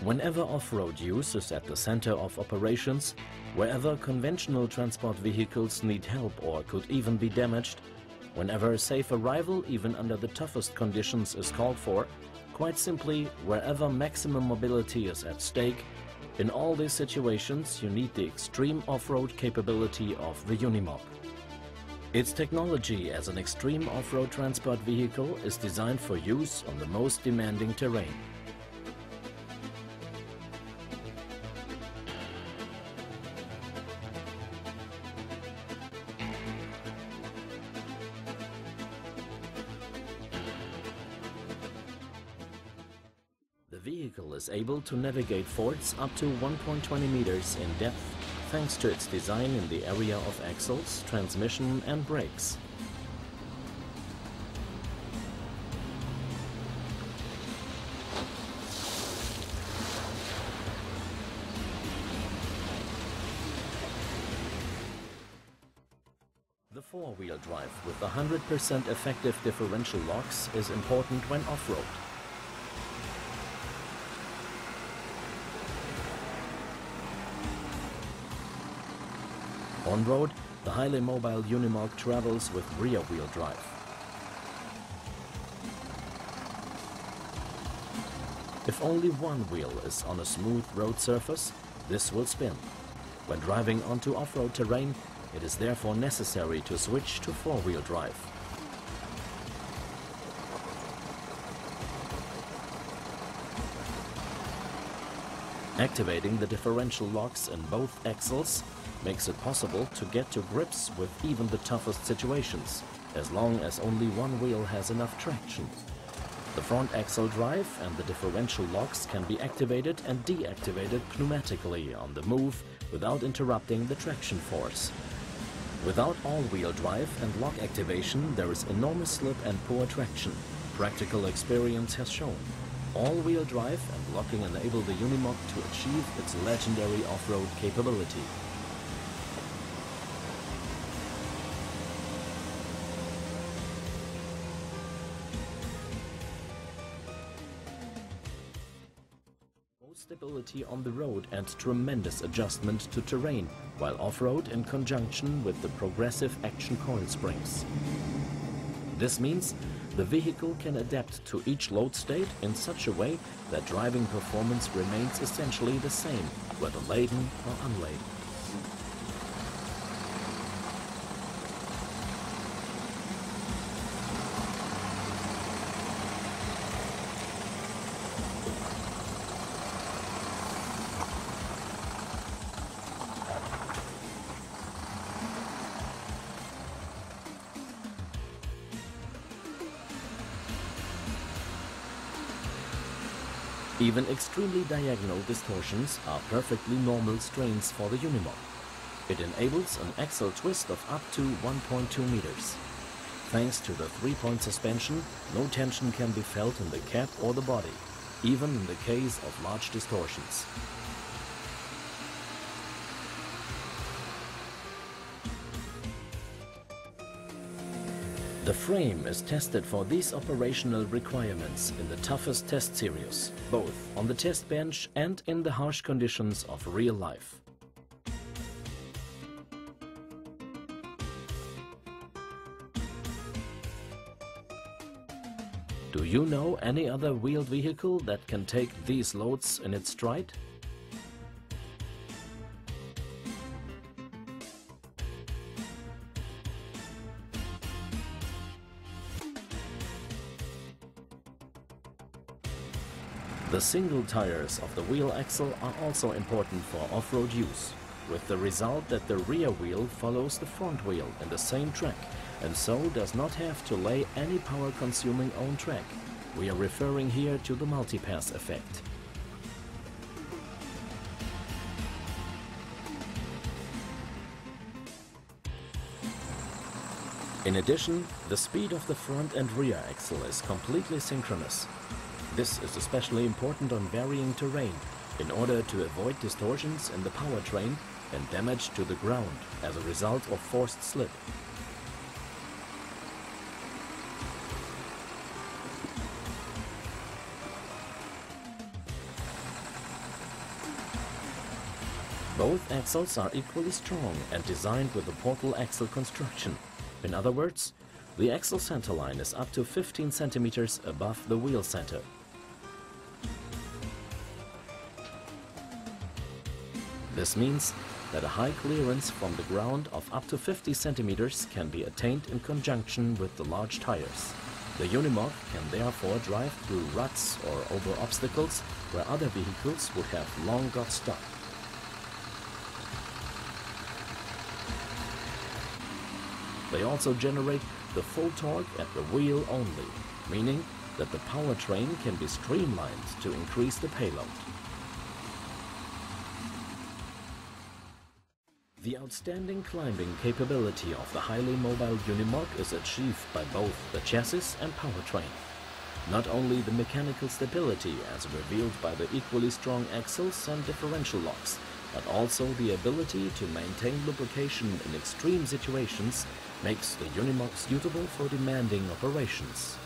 Whenever off-road use is at the center of operations, wherever conventional transport vehicles need help or could even be damaged, whenever safe arrival even under the toughest conditions is called for, quite simply, wherever maximum mobility is at stake, in all these situations you need the extreme off-road capability of the Unimog. Its technology as an extreme off-road transport vehicle is designed for use on the most demanding terrain. The vehicle is able to navigate fords up to 1.20 meters in depth thanks to its design in the area of axles, transmission and brakes. The four-wheel drive with 100% effective differential locks is important when off-road. On-road, the highly mobile Unimog travels with rear-wheel drive. If only one wheel is on a smooth road surface, this will spin. When driving onto off-road terrain, it is therefore necessary to switch to four-wheel drive. Activating the differential locks in both axles makes it possible to get to grips with even the toughest situations, as long as only one wheel has enough traction. The front axle drive and the differential locks can be activated and deactivated pneumatically on the move without interrupting the traction force. Without all-wheel drive and lock activation, there is enormous slip and poor traction. Practical experience has shown. All-wheel drive and locking enable the Unimog to achieve its legendary off-road capability. Stability on the road and tremendous adjustment to terrain, while off-road in conjunction with the progressive action coil springs. This means the vehicle can adapt to each load state in such a way that driving performance remains essentially the same, whether laden or unladen. Even extremely diagonal distortions are perfectly normal strains for the Unimog. It enables an axle twist of up to 1.2 meters. Thanks to the three-point suspension, no tension can be felt in the cab or the body, even in the case of large distortions. The frame is tested for these operational requirements in the toughest test series, both on the test bench and in the harsh conditions of real life. Do you know any other wheeled vehicle that can take these loads in its stride? The single tires of the wheel axle are also important for off-road use, with the result that the rear wheel follows the front wheel in the same track and so does not have to lay any power-consuming own track. We are referring here to the multipass effect. In addition, the speed of the front and rear axle is completely synchronous. This is especially important on varying terrain in order to avoid distortions in the powertrain and damage to the ground as a result of forced slip. Both axles are equally strong and designed with a portal axle construction. In other words, the axle centerline is up to 15 centimeters above the wheel center. This means that a high clearance from the ground of up to 50 centimeters can be attained in conjunction with the large tires. The Unimog can therefore drive through ruts or over obstacles where other vehicles would have long got stuck. They also generate the full torque at the wheel only, meaning that the powertrain can be streamlined to increase the payload. The outstanding climbing capability of the highly mobile Unimog is achieved by both the chassis and powertrain. Not only the mechanical stability as revealed by the equally strong axles and differential locks, but also the ability to maintain lubrication in extreme situations makes the Unimog suitable for demanding operations.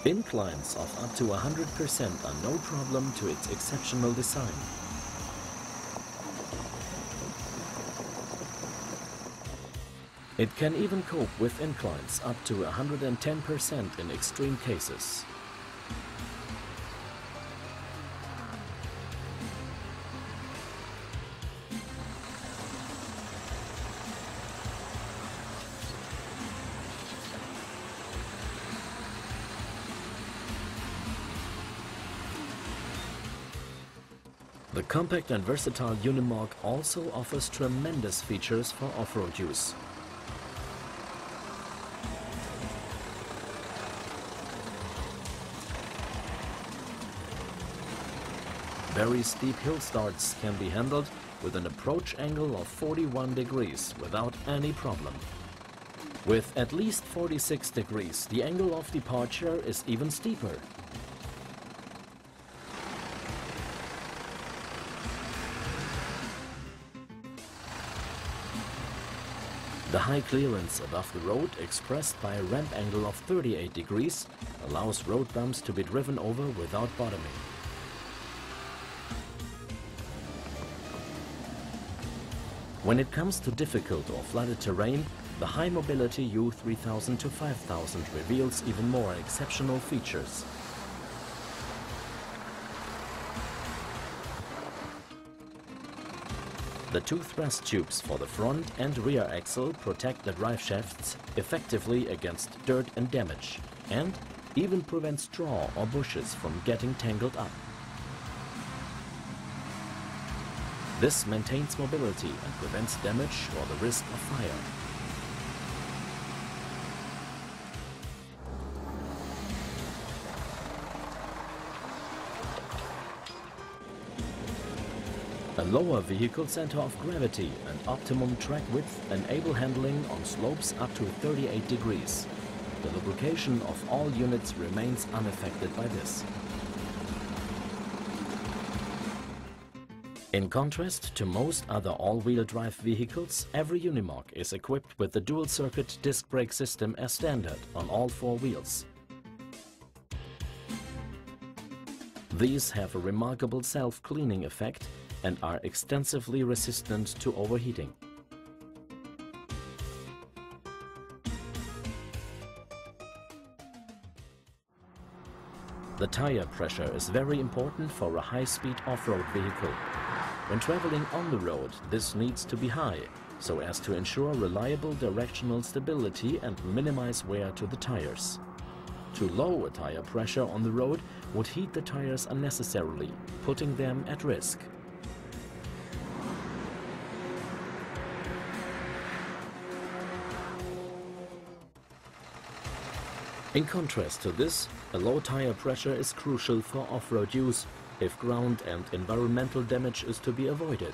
Inclines of up to 100% are no problem to its exceptional design. It can even cope with inclines up to 110% in extreme cases. The compact and versatile Unimog also offers tremendous features for off-road use. Very steep hill starts can be handled with an approach angle of 41 degrees without any problem. With at least 46 degrees, the angle of departure is even steeper. The high clearance above the road, expressed by a ramp angle of 38 degrees, allows road bumps to be driven over without bottoming. When it comes to difficult or flooded terrain, the high mobility U3000 to 5000 reveals even more exceptional features. The two thrust tubes for the front and rear axle protect the drive shafts effectively against dirt and damage, and even prevent straw or bushes from getting tangled up. This maintains mobility and prevents damage or the risk of fire. A lower vehicle center of gravity and optimum track width enable handling on slopes up to 38 degrees. The lubrication of all units remains unaffected by this. In contrast to most other all-wheel drive vehicles, every Unimog is equipped with the dual-circuit disc brake system as standard on all four wheels. These have a remarkable self-cleaning effect and are extensively resistant to overheating. The tire pressure is very important for a high-speed off-road vehicle. When traveling on the road, this needs to be high, so as to ensure reliable directional stability and minimize wear to the tires. Too low a tire pressure on the road would heat the tires unnecessarily, putting them at risk. In contrast to this, a low tire pressure is crucial for off-road use if ground and environmental damage is to be avoided.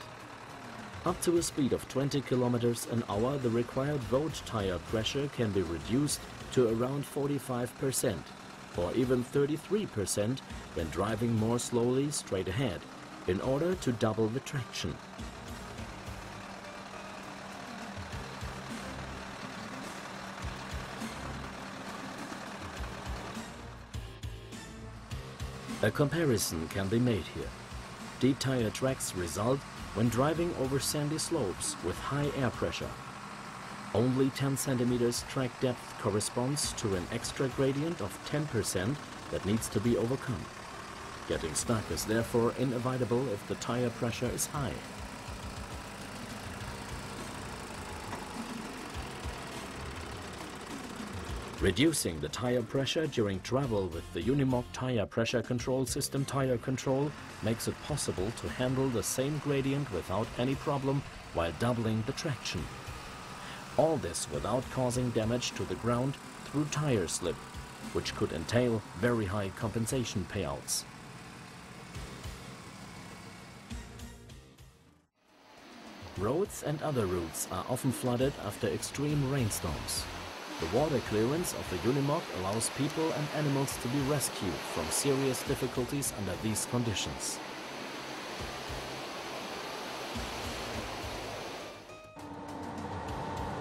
Up to a speed of 20 km an hour, the required road tire pressure can be reduced to around 45%, or even 33% when driving more slowly straight ahead, in order to double the traction. A comparison can be made here. Deep tire tracks result when driving over sandy slopes with high air pressure. Only 10 centimeters track depth corresponds to an extra gradient of 10% that needs to be overcome. Getting stuck is therefore inevitable if the tire pressure is high. Reducing the tire pressure during travel with the Unimog tire pressure control system tire control makes it possible to handle the same gradient without any problem while doubling the traction. All this without causing damage to the ground through tire slip, which could entail very high compensation payouts. Roads and other routes are often flooded after extreme rainstorms. The water clearance of the Unimog allows people and animals to be rescued from serious difficulties under these conditions.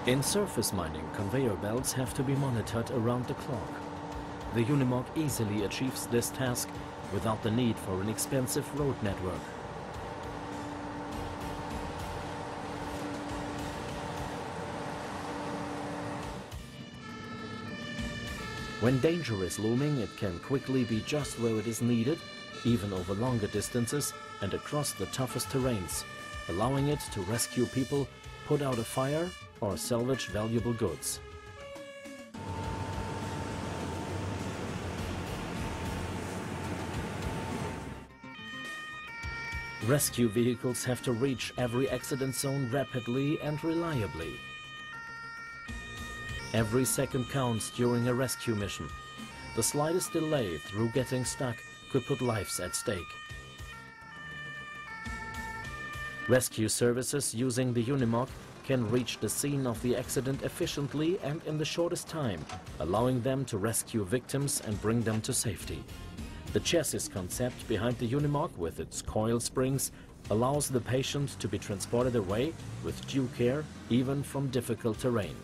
In surface mining, conveyor belts have to be monitored around the clock. The Unimog easily achieves this task without the need for an expensive road network. When danger is looming, it can quickly be just where it is needed, even over longer distances and across the toughest terrains, allowing it to rescue people, put out a fire, or salvage valuable goods. Rescue vehicles have to reach every accident zone rapidly and reliably. Every second counts during a rescue mission. The slightest delay through getting stuck could put lives at stake. Rescue services using the Unimog can reach the scene of the accident efficiently and in the shortest time, allowing them to rescue victims and bring them to safety. The chassis concept behind the Unimog, with its coil springs, allows the patient to be transported away with due care, even from difficult terrain.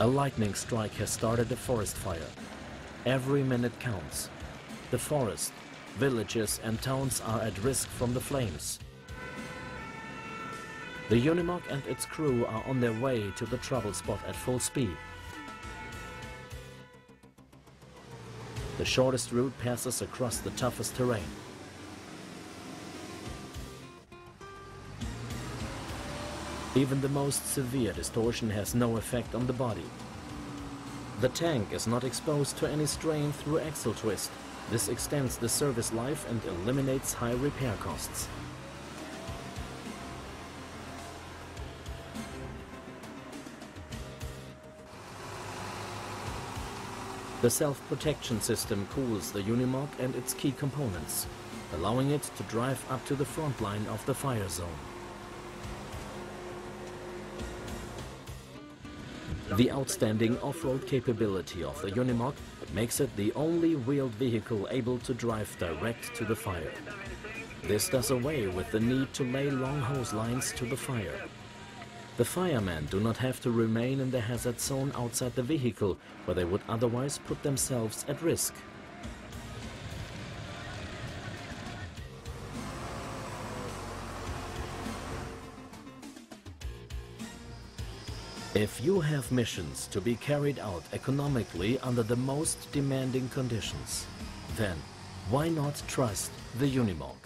A lightning strike has started a forest fire. Every minute counts. The forest, villages and towns are at risk from the flames. The Unimog and its crew are on their way to the trouble spot at full speed. The shortest route passes across the toughest terrain. Even the most severe distortion has no effect on the body. The tank is not exposed to any strain through axle twist. This extends the service life and eliminates high repair costs. The self-protection system cools the Unimog and its key components, allowing it to drive up to the front line of the fire zone. The outstanding off-road capability of the Unimog makes it the only wheeled vehicle able to drive direct to the fire. This does away with the need to lay long hose lines to the fire. The firemen do not have to remain in the hazard zone outside the vehicle, where they would otherwise put themselves at risk. If you have missions to be carried out economically under the most demanding conditions, then why not trust the Unimog?